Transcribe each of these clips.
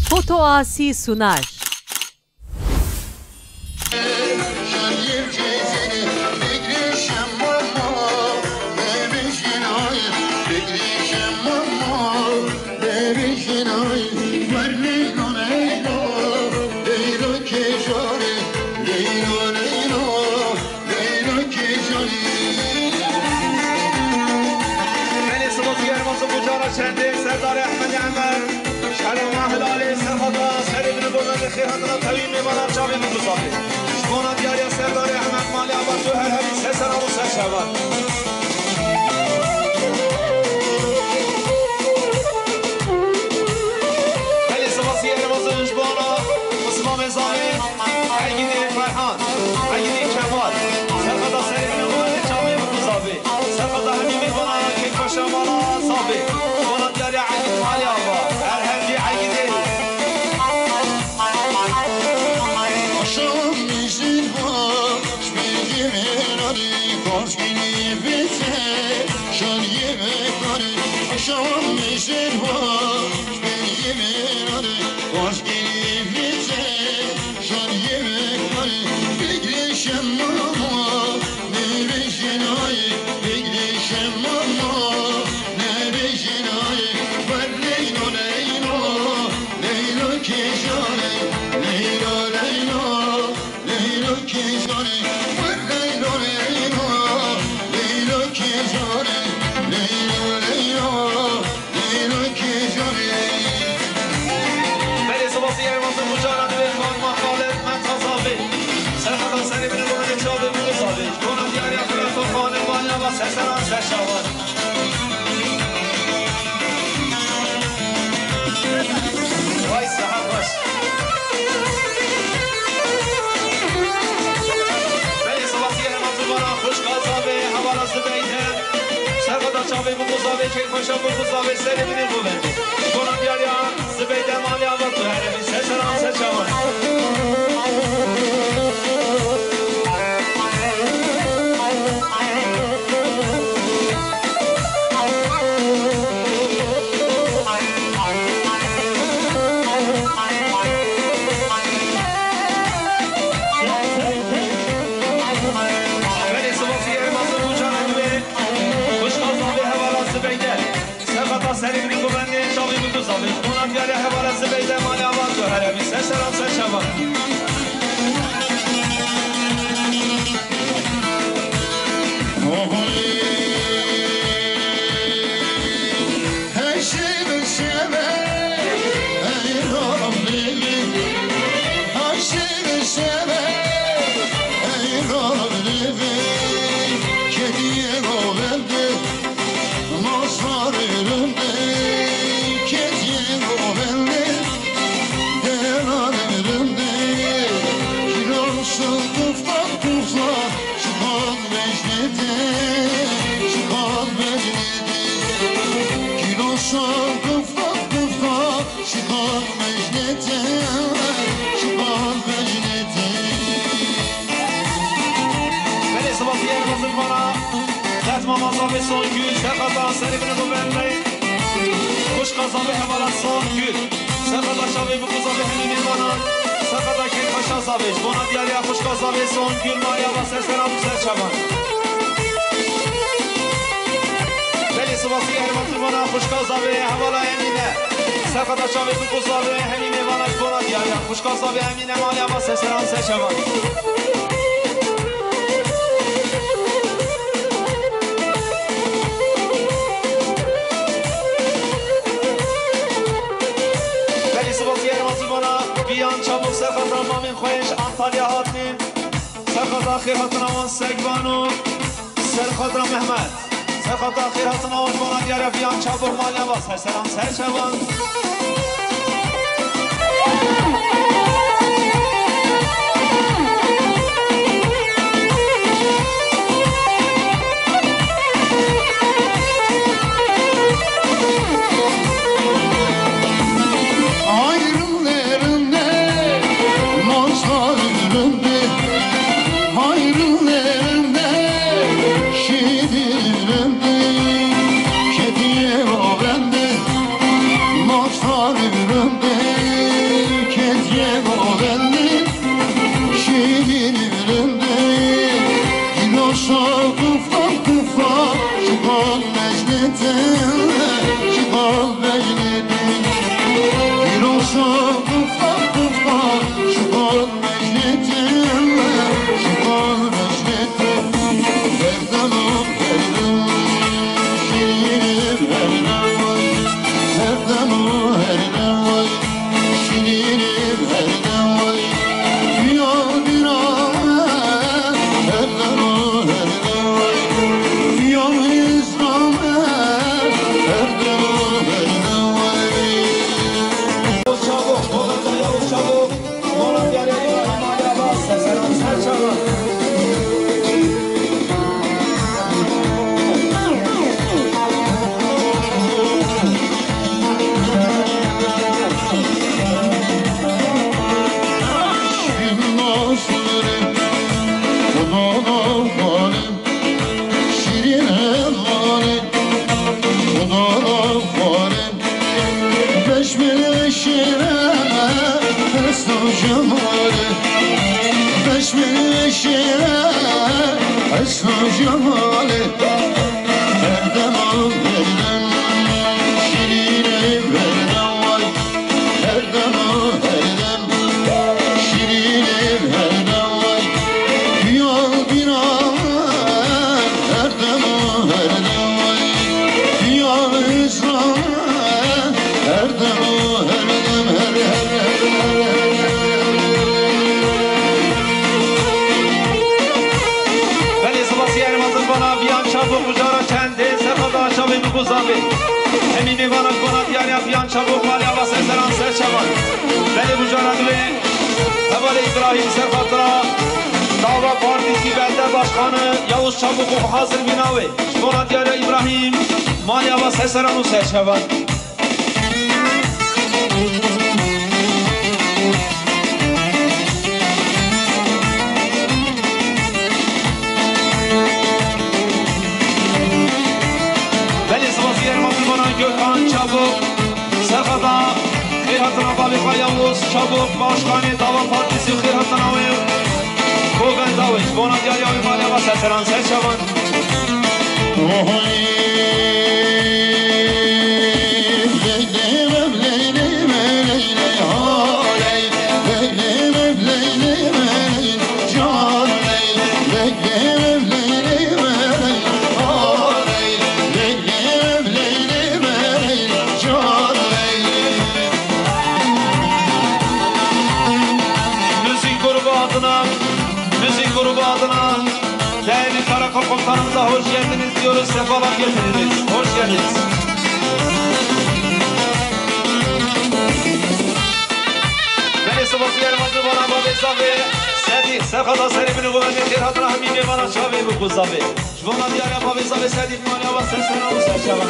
Foto Asi sunar. سردار احمد عمر شهر ماهلالی سرخدا سری بن بلند خیراتنا طویل میبانم جاوی مدوزاقی شمونا دیاری سردار احمد مالی آباد تو هر همی سه سرام و سر شوان ولی سباسی ارواز انجبانا مسلم زامی عیدی فرحان عیدی کمال سرخدا سری بن بلند جاوی مدوزاقی سرخدا همی میبانم که کشم والا صابی يا عيد مال يابا ارهب عيدي شام میشین ها شمیگی مناری کارشگیری بیته شانیه مکاری شام میشین ها شمیگی مناری کارشگیری بیته شانیه مکاری بگریشم ماما نبیشین های بگریشم ماما نبیشین های سرسران سرشوان وای صحب باش بلی صباحی نمازبانا خوش قاضابه حوالا زبیده سرقدا چاوه بگذابه که خوشا بگذابه سری بینیم ببندی کنم بیاریا زبیده مالی آباد تو هرمی سرسران سرشوان سری بینی گوبنده شاوی بگو زاوی اونم بیاره حوالا زبیده مالی آباد تو هرمی سر سرام سر شوان مامازابه سونگül سرقدا سری بینه ببنده خوش قضابه حوالا سونگül سرقدا شاوه بگذابه همی میمانان سرقدا که خوش قضابه بونا دیاریا خوش قضابه سونگül مایا و سرسرام سر شوان بلی سباسی ارمان بونا خوش قضابه حوالا امینه سرقدا شاوه بگذابه همی میمانان بونا دیاریا خوش قضابه امینه مایا و سرسرام سر شوان بیان چابک سرخدا مامین خویش انطالیا هاتین سرخدا خیر هاتن آن سگبانو سرخدا محمد سرخدا خیر هاتن آن بانا دیاره بیان چابک مالیا با سرسران سرشوان Kediye o bende, not far in the cemali Beş esma cemali Erdem erdem şirine erdem vay Erdem erdem şirine erdem vay Yol bir erdem vay Yol İslam erdem çabuk ucara kendi sefada çabuk kuzabi Emini bana konat yer yapıyan çabuk mal yava seseran serçavan Beni ucara düve Hebali İbrahim Serfat'la Dava Partisi Belde Başkanı Yavuz Çabuk hazır binavi Konat yer İbrahim mal yava seseran serçavan Gökhan Çabuk, Serkada, Kıyhatına Babika Yavuz Çabuk, Başkanı Dava Partisi Kıyhatına ve Kogan Daviç, Bona Diyar Yavi Maliyava Serseran Serçavan. Değerli Karakol Komutanımıza hoş geldiniz diyoruz, sefalar getirdiniz. Hoş geldiniz. Beni sıvası yarımazı bana babezavi Sedi, Serkada Serimini Güvenli Kırhatına Hamimi bana çavi bu kuzavi Şvona diyara babezavi Sedi Maliyava Sersena bu serçavan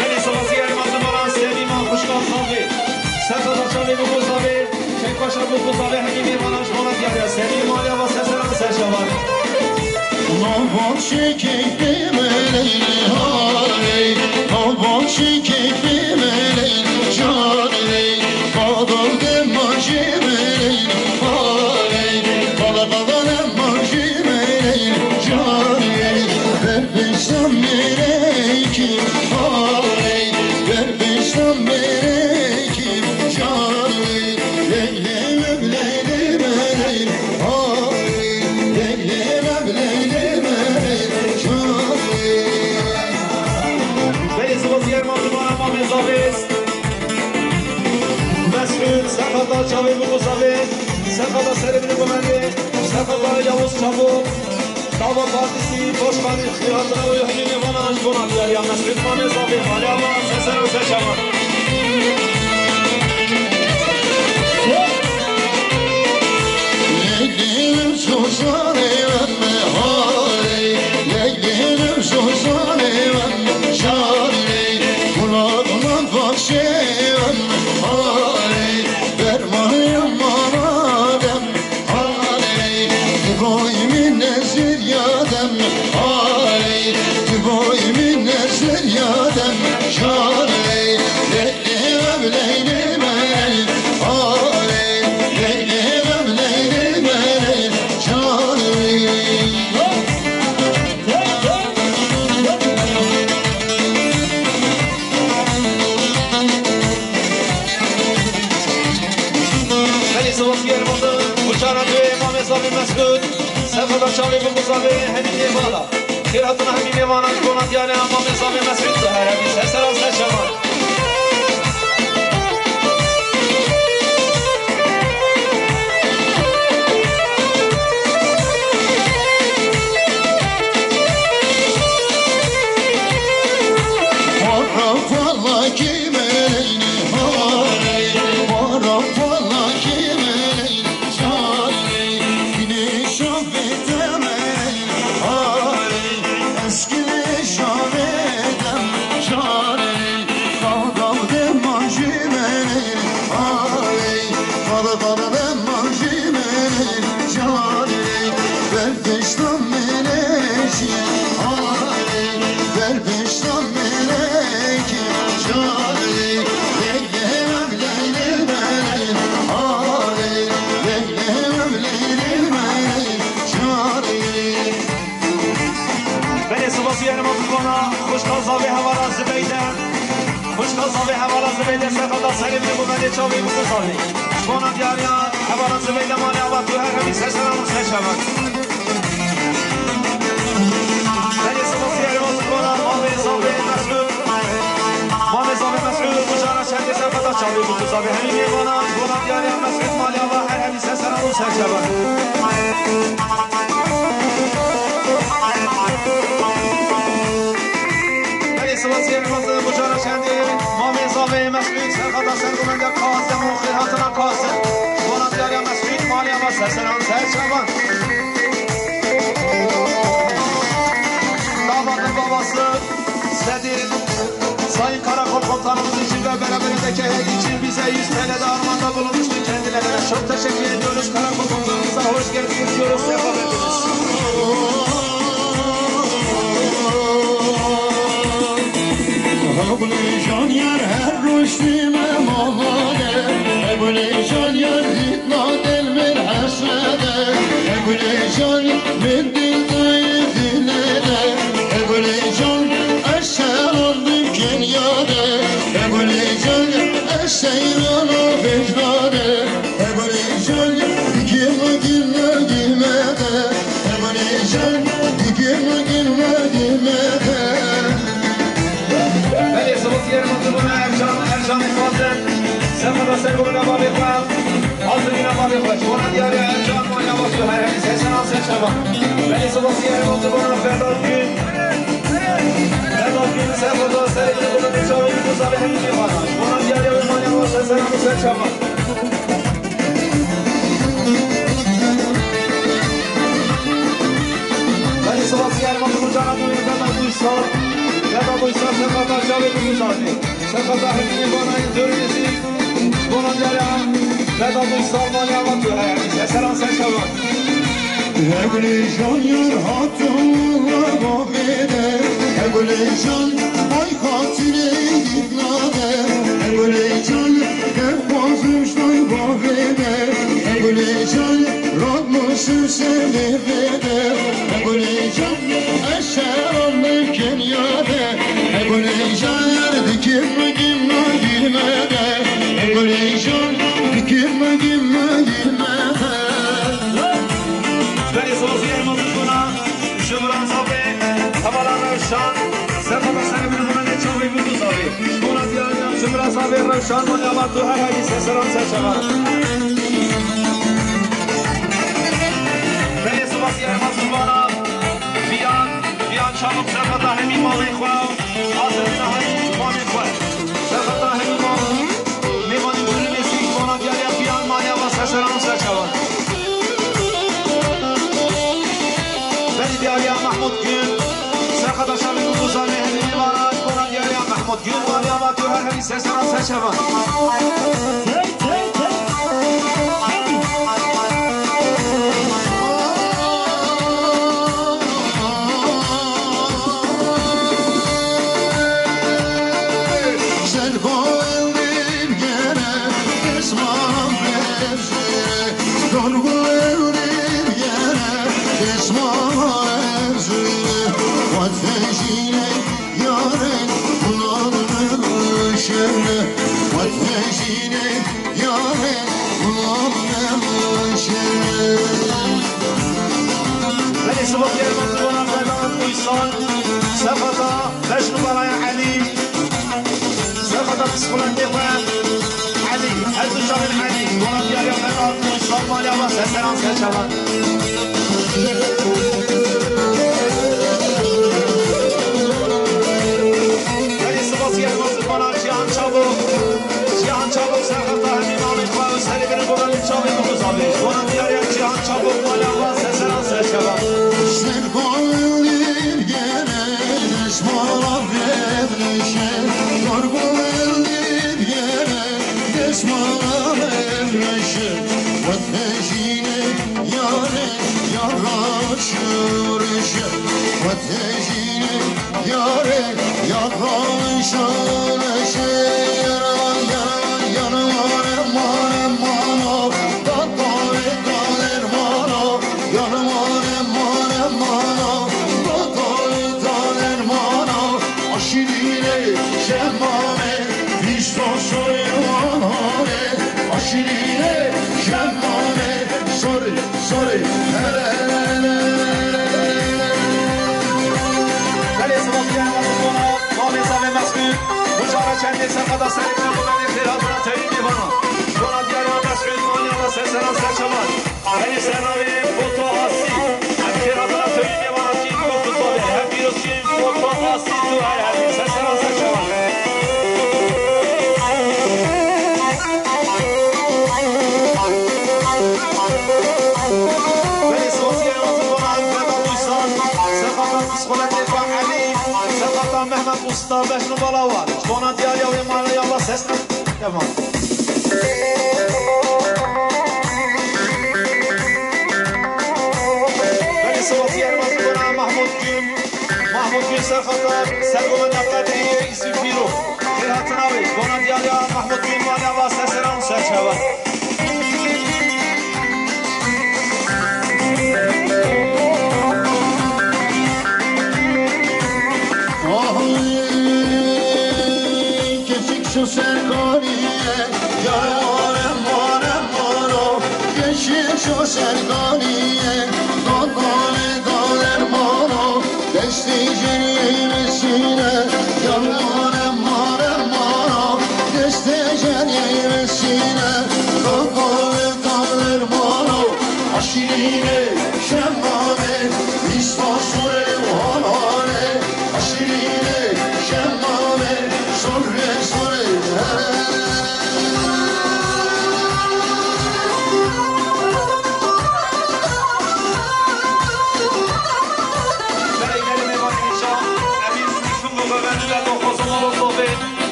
Beni sıvası yarımazı bana Sedi Mahkuşkan Savi Serkada çavi bu kuzavi Paşa bu kuzavi Hamimi bana şvona diyara Sedi Maliyava Sersena serçavan Nobol şekekli meleyli haley Nobol şekekli meleyli caney Kadol demacı meleyli haley Kala kala demacı meleyli caney Berbistan merekim haley Berbistan merekim caney Leylem leylem leylem haley Leylem leylem Serkada Çavi Bukuzavi, Serkada Serimini Güvenli, Serkada Yavuz Çabuk, Dava Partisi Başkanı Kıyhatına ve Hamimi Vanaj Bonatlar Yanlış Lütfane Zavi, Maliyava Sesero Seçavan. Leylim Suzan evemme haley, Leylim Suzan evemme şaley, Kulağına bahşe evemme haley, Vermanıyım manadem haley, Tüboymin nezir yadem haley, Tüboymin nezir yadem şaley, Leylim leylim leylim haley, Leylim leylim leylim şaley. Serkada Çavi Bukuzavi Hamimi Vana Kıyhatına Hamimi Vana Konat yani ama Mesavi Mesut Zahara bir Serseran Serçavan Varafalla kimeleyni haley Varafalla kimeleyni şaley Güneş affedemey haley Eski şavedem şaley سباسی هرمان بنا خوشکار زاوی حوالا زبیده خوشکار زاوی حوالا زبیده سرقادا سری بی بومنی چاوی بکو زاوی بنا دیاریان حوالا زبیده مانی آباد تو هر همی سر سران سر شود سری سباسی هرمان بنا مامی زاوی مسعود مامی زاوی مسعود مجانا شهدی سرقادا چاوی بکو زاوی همی بنا دیاریان مسعود مانی آباد هر همی سر سران سر شود سباسی المنزل مجارة شندي مامي زاوي مسعود سرقادا سرقمند قاسم و خیراتنا قاسم وانا دیاری مسعود مالی اما سرسران سر شبان دامادın babası Sedin Sayın Karakol Komutanımız için ve beraberindeki hediye için bize 100 TL'de armağanda bulunmuştu kendilerine. Çok teşekkür ediyoruz. Karakol Komutanımıza hoş geldiniz diyoruz. Sefa verdiniz. Ebu'l-Ecan yar her rüştime mahade Ebu'l-Ecan yar hitna del min hasade Ebu'l-Ecan min dil dayı dinlede Ebu'l-Ecan eşşeran dükkan yade Ebu'l-Ecan eşşeyran o vicdade Ebu'l-Ecan dikime girme girmede Ebu'l-Ecan dikime girme girmede بله سباسی ارمانزبون ارجان فاضل سرقادا سرگمند بابی خواه حاضرین بابی خواه شوانا دیاری ارجان مانی آباد تو هر همی سر سران سر شبان بله سباسی ارمانزبون فرداد گل سرقادا سرگمند چاوی بکوزاوی همی میخوانا شوانا دیاری مانی آباد سر سران سر شبان بله سباسی ارمانزبون جانا دوی فرداد دویستان Yada boysa sefata çavi bugüzadi. Sefata hemini bana indürüyüzü. Buna diyara. Yada boysa Almanya avatı. Seseran sen şavan. Ebu'l-Ecan yar hatırla babede Ebu'l-Ecan ay hatire gitnade Ebu'l-Ecan hep bozmuşlar babede Ebu'l-Ecan Rabbim sevede Ebu'l-Ecan eşeranlı kenyade Ebu'l-Ecan dikime girme girmede Ebu'l-Ecan dikime girme girmede Beni soğuzu yermazlıkuna Şıvıran zabi Havalan Revşan Sefata seni bir numene çavi bugüz abi Buna diyaryan Şıvıran zabi Revşan Mani abattu her hadi seseran seçevan Beni soğuzu yermazlıkuna Biyan çabuk sefata hemi malı ikhav Hazırına hemi mani ikhav Sefata hemi malı Mimani bölümesi Buna diyaryan biyan mani abat seseran seçevan دیاری محمود گل سرقادا شاوی بگوزانی همی میوانند کنن دیاری محمود گل مانی آمد تو هر همی سرسران سر شوان بله سباق yermazlıkuna Ferdad Uysal Sefata 5 numaraya Ali Sefata psikolojide koyan Ali Ezduşar'ın Ali Buna diyarya Ferdad Uysal Mali Abbas Seseran Serçavan Bale sibasi yermazlıkuna Cihan Çabuk Cihan Çabuk Sefata hem imamı koyan Seri biri buranın çabuk muzabi Buna diyarya Cihan Çabuk Mali Abbas Seseran Serçavan چندی سرقدا سرکن بودن خیراتنا تایی میبانا جوانا دیاری آن دست خیزمانی آن دست سران سرچمان خیلی سرناوی فوتو آسی هم خیراتنا تایی میبانا چی تو فوتباله هم بیروز چی فوتو آسی تو هر سران سرچمان ولی سوسی ایوازی بانم فدا دویسان سرقدا مسخولت فان علی سرقدا مهمت مصطفى شنو بالاوان جوانا دیاری آوی مالا یا الله سرسن تمام ولی سوسی ایوازی بانم محمود گون سرقدا سرگومن دفتری ایسی پیرو خیراتناوی جوانا دیاری محمود گون مالا و سرسران سرچوان Şu serganiye yarım mano geçin şu serganiye Dağları dağlar mano Destecin yeymesine yarım mano Destecin yeymesine Dağları dağlar mano Aşirine şemmame İstasure uhanane Aşirine şemmame Sorre sorre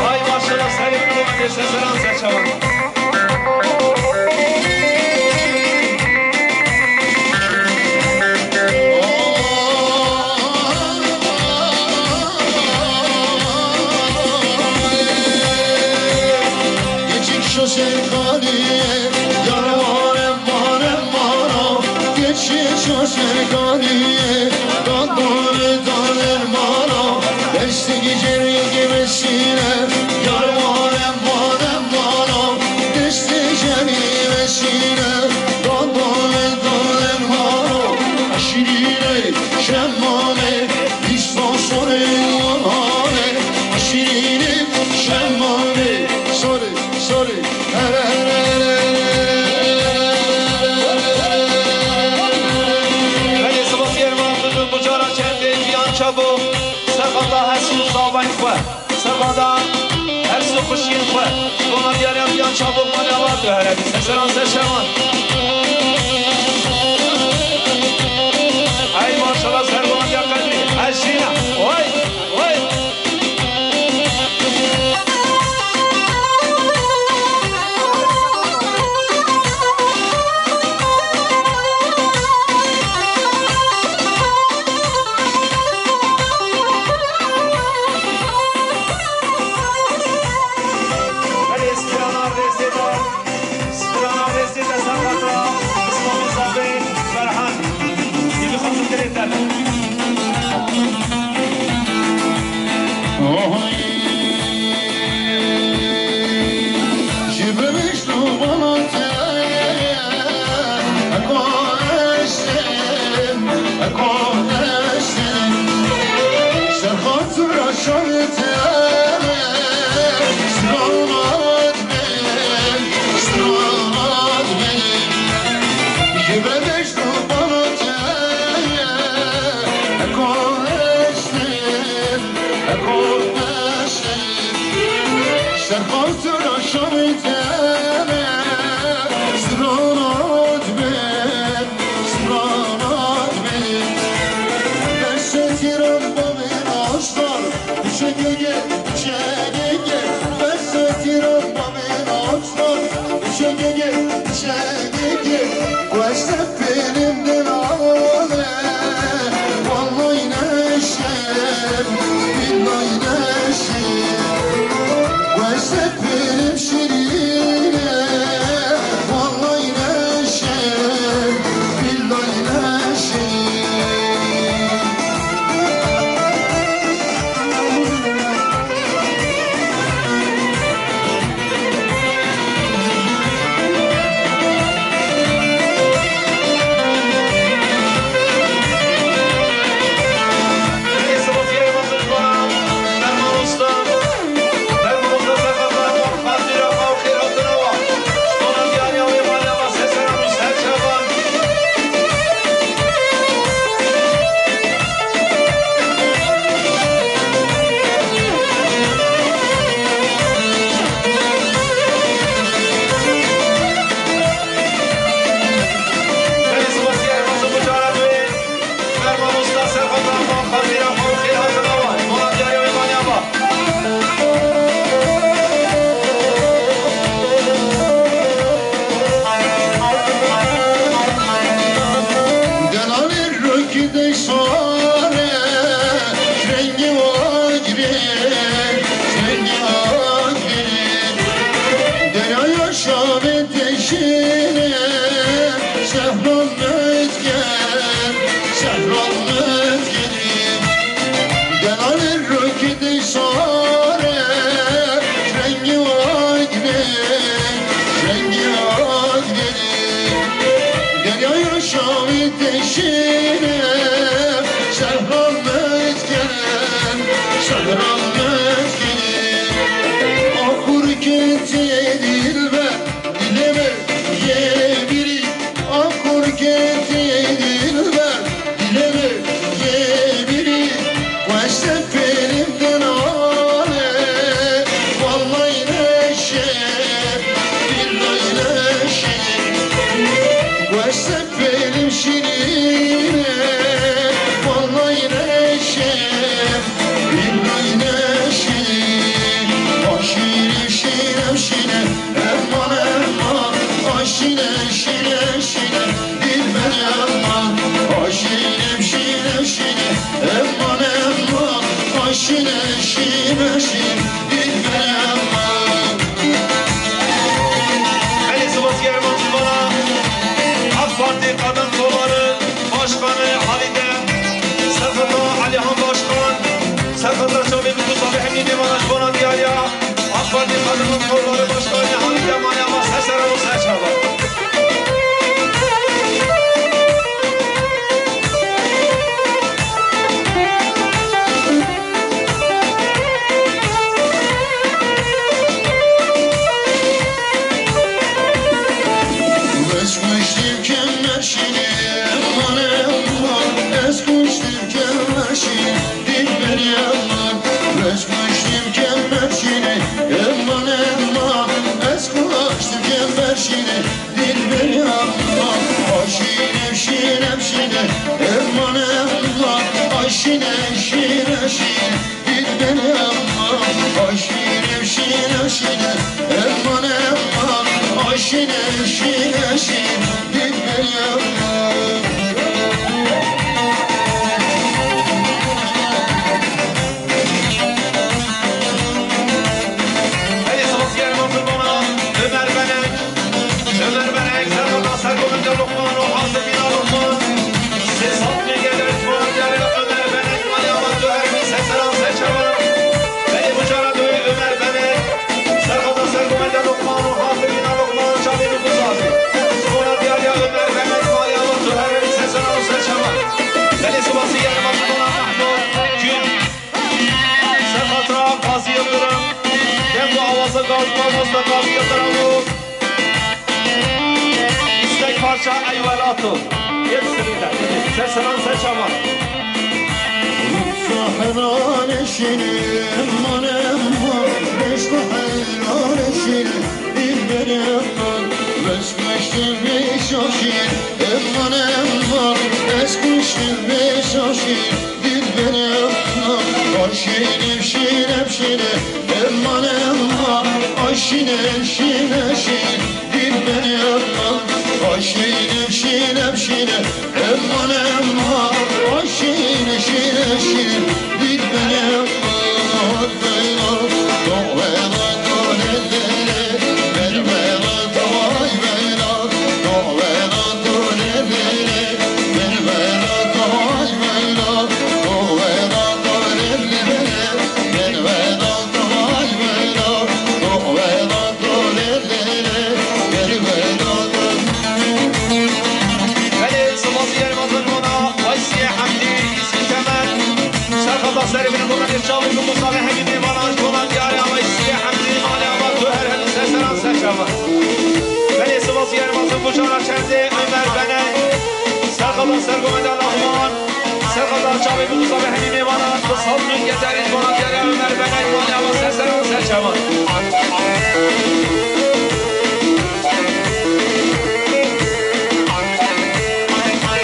Ay maşallah sayın bu seseran seçavan. Geçik şu serganiye yarım mano Geçik şu serganiye Dağları dağlar mano Deste geceleri gemesine yarım mano Deste gemesine Dağları dağlar mano Aşirine şemmane İstan sonra yanhane Aşirine şemmane Sorry Veli sıvası yerman tutup bu cara kendi cihan çabuk Serkanda her su zavayın kwe Serkanda her su kuşkin kwe Buna diyelim cihan çabuk manyalar döhere Seseran seçeman Ay maşallah serkanda yakadri Her şeyine Oy Benim şirin vallahi neşe, billahi neşe. Aşine şine şine, emman emman, aşine şine şine, dilber yaman. Aşine şine şine, emman emman, aşine şine şine, dilber yaman. Beni Sivas Yerman Zıvana AK Parti Kadın Kolları Başkanı Halide Serkata Alihan Başkan Serkata Çabi Mukusabi Hemni Divana Zıvana Diyarya AK Parti Kadın Kolları Başkanı Halide Manyama Sesera ve Seçava Esmiştim kemerşini, aman aman. Esmiştim kemerşini, dilber yaman. Esmiştim kemerşini, aman aman. Esmiştim kemerşini, dilber yaman. Aşine şine şine, aman aman. Aşine şine şine, dilber yaman. Aşine şine şine, aman aman. Aşine şine şine, dilber yaman. Beni Sivas Yerman Zıvana Ömer Benek Serkata Serkomenca Lokman O Hazır Bina Lokman Ses Hatmi Gelir Zıvana Diyarya Ömer Benek Manyama Döhermi Sesera Seçava Beni Bucara Döy Ömer Benek Serkata Serkomenca Lokman O Hazır Bina Lokman Çabi Mukusabi Zıvana Diyarya Ömer Benek Manyama Döhermi Sesera Seçava Beni Sivas Yerman Zıvana Mahmut Gün Serkata Gazi Yıldırım Kendi avazı gazmamızda gaz yıldırımı İstek parça eyvalatu Hepsini de Seseran Seçama Sahran eşini, aman aman. Beşli hayran eşini, dilber yaman. Esmiştim beş aşin, aman aman. Esmiştim beş aşin, dilber yaman. Aşine şine şine, aman aman. Aşine şine şine, dilber yaman. Aşine şine şine, aman aman. Aşine şine şine, dilber yaman. Doğvela dönelere, vervela davay vela. Doğvela dönelere, vervela davay vela. Doğvela dönelere, vervela davay vela. Doğvela dönelere, vervela davay. Beni Sivas Yerman Zıvana Vaysiye Hamdi İsmi Kemal Serkata Seribini Kuran İrçalı Mukusabi Hemi Divana Zıvana Diyarya Vaysiye Hamdi Manyama Döhermi Seseran Seçava Beni Sivas Yerman Zıvana Bucara Çendi Ömer Benek Serkata Serkomenca Lokman Serkata Çabi Mukusabi Hemi Divana Kısal Mülketeri Zıvana Diyarya Ömer Benek Manyama Seseran Seçava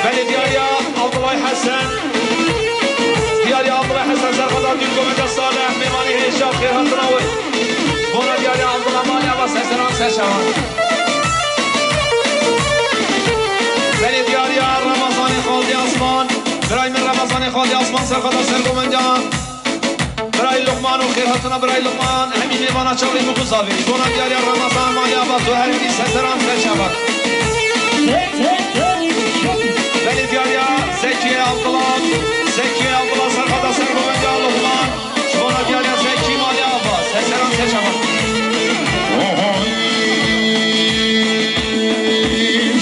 Beni Diyarya Abdullah Hasan Diyarya Abdullah Hasan Serkata Dülkomenca Salih Mimani Hişam Kırhan Tınavi Buna Diyarya Abdullah Manyama Seseran Seçava Beni Diyarya Ramazani Khaldi Asman Biraymin Ramazani Khaldi Asman Serkata Serkomenca Biray Lokman و Kırhatına Biray Lokman Hemi Mimana Çavli Mukusavi Buna Diyarya Ramazan Manyama Döhermi Seseran Seçava Beni Diyarya Zekiye Abdullah Serkata Serkomenca Lokman Buna Diyarya Zeki Manyama Seseran Seçava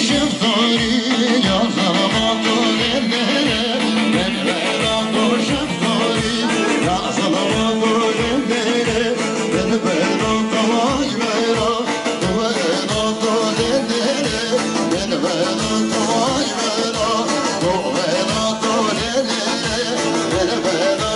Şeftali yazama dönelere, vervela şeftali yazama dönelere, vervela davay vela. Doğvela dönelere, vervela davay vela. Doğvela dönelere, vervela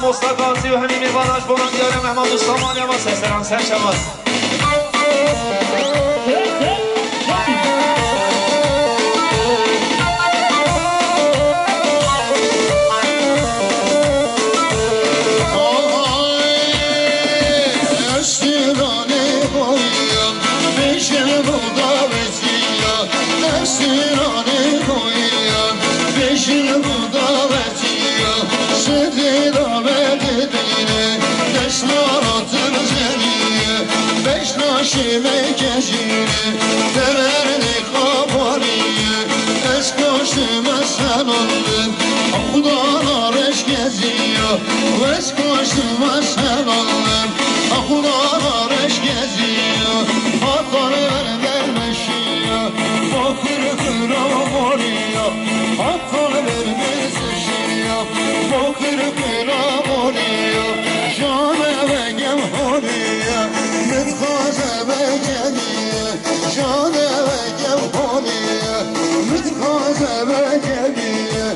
مستقاسی و همین میوانش بلند دیاره محمد دوستامان یا سرسران سر شود شیمه کشیره دورنی خواباریه از کشم سلالم خدا نارش گزیه و از کشم سلالم خدا نارش گزیه حقا برمشیه فکر کراماریه حقا برمشیه فکر کراماریه جانه بگم حالیه متخوزه بگلیه جانه بگم حالیه متخوزه بگلیه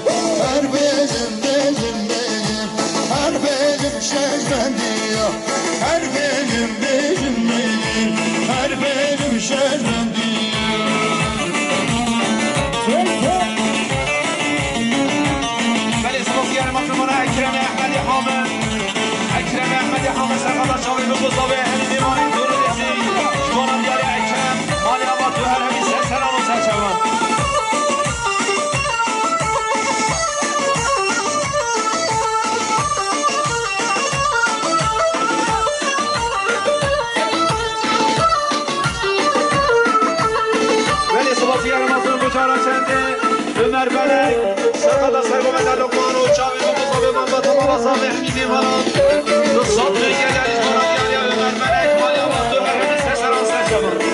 هر بزم بزم بزم هر بزم شجبندیه هر بزم بزم بزم هر بزم شجبندیه ولی سباسیار مخلومانه اکرم احمدی حامد اکرم احمدی حامد سرقدر شاوی به بزاوه همین دیوانی دور رسی شمانم دیاری اکرم مالی آباد تو هر همین سر سلام و سرچوان ولی سباسیار مخلوم بچارا چنده عمر بلک سرقدر سرگومه در لقمان و چاوی به بزاوه من با تمام بزاوه همین دیوانان دوستان میگه یعنی شمانم دیاری عمر بلک مالی آباد تو هر همین سر سلام و سرچوان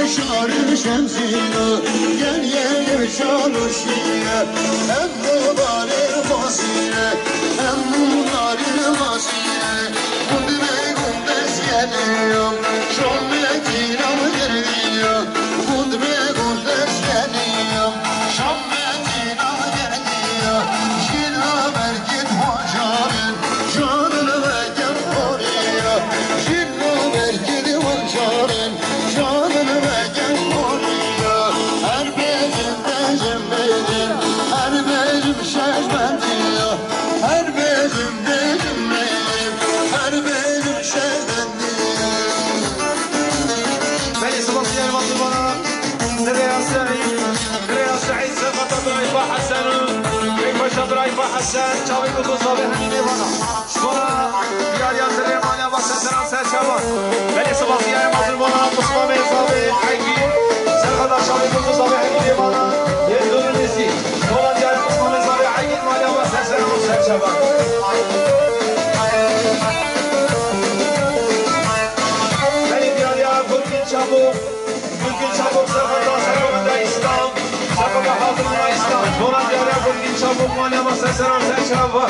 شارب شمسیه گل یه چالوشیه هم مباره باسیه هم مباره باسیه گنده گنده سیدیم شما گیرم گردیم مصيبنا دريا سعيد سقط ضعيف حسن كيف ضعيف حسن شاوي بخصوبه هني وانا شكرا يا دريا ماليا بس سلام شباب بني صباحيا مصيبنا مصطفى صابي حقي سقط شاوي بخصوبه هني وانا يدور نسي ولا جاي مصطفى صابي حقي ماليا بس سلام شباب Mümkün çabuk sefada selamında İslam Sefada hatırına İslam Dolan diyarya mümkün çabuk Manyama seseram sen çabuk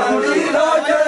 Hadi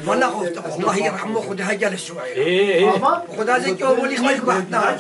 والله خفت الله يرحمه خدها جلس شويه خدها زي كيقول يخليك بحثنا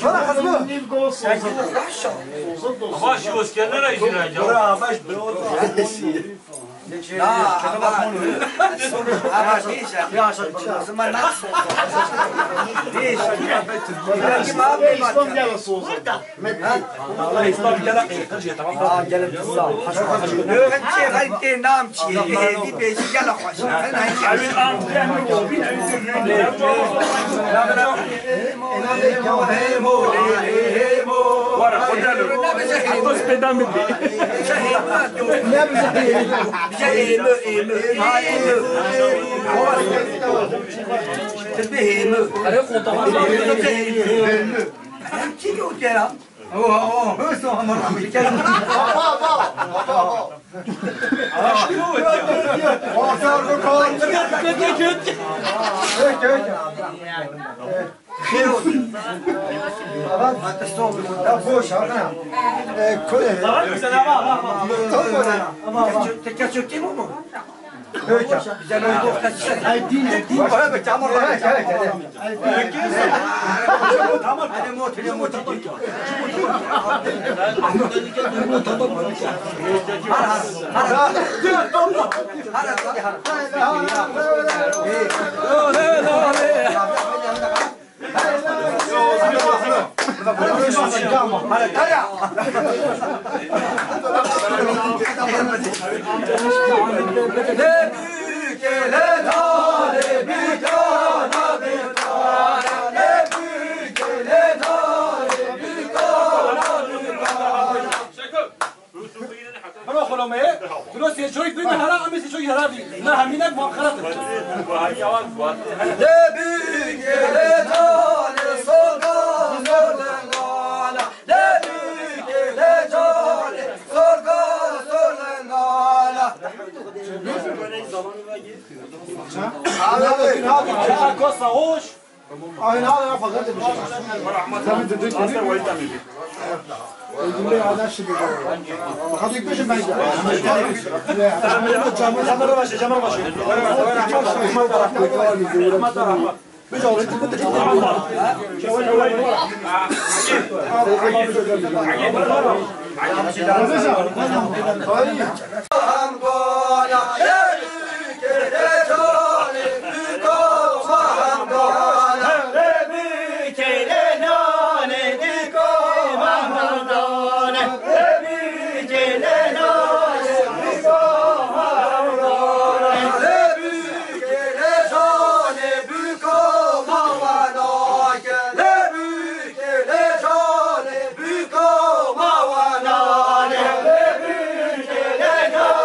Let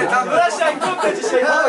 Arkadaşlar,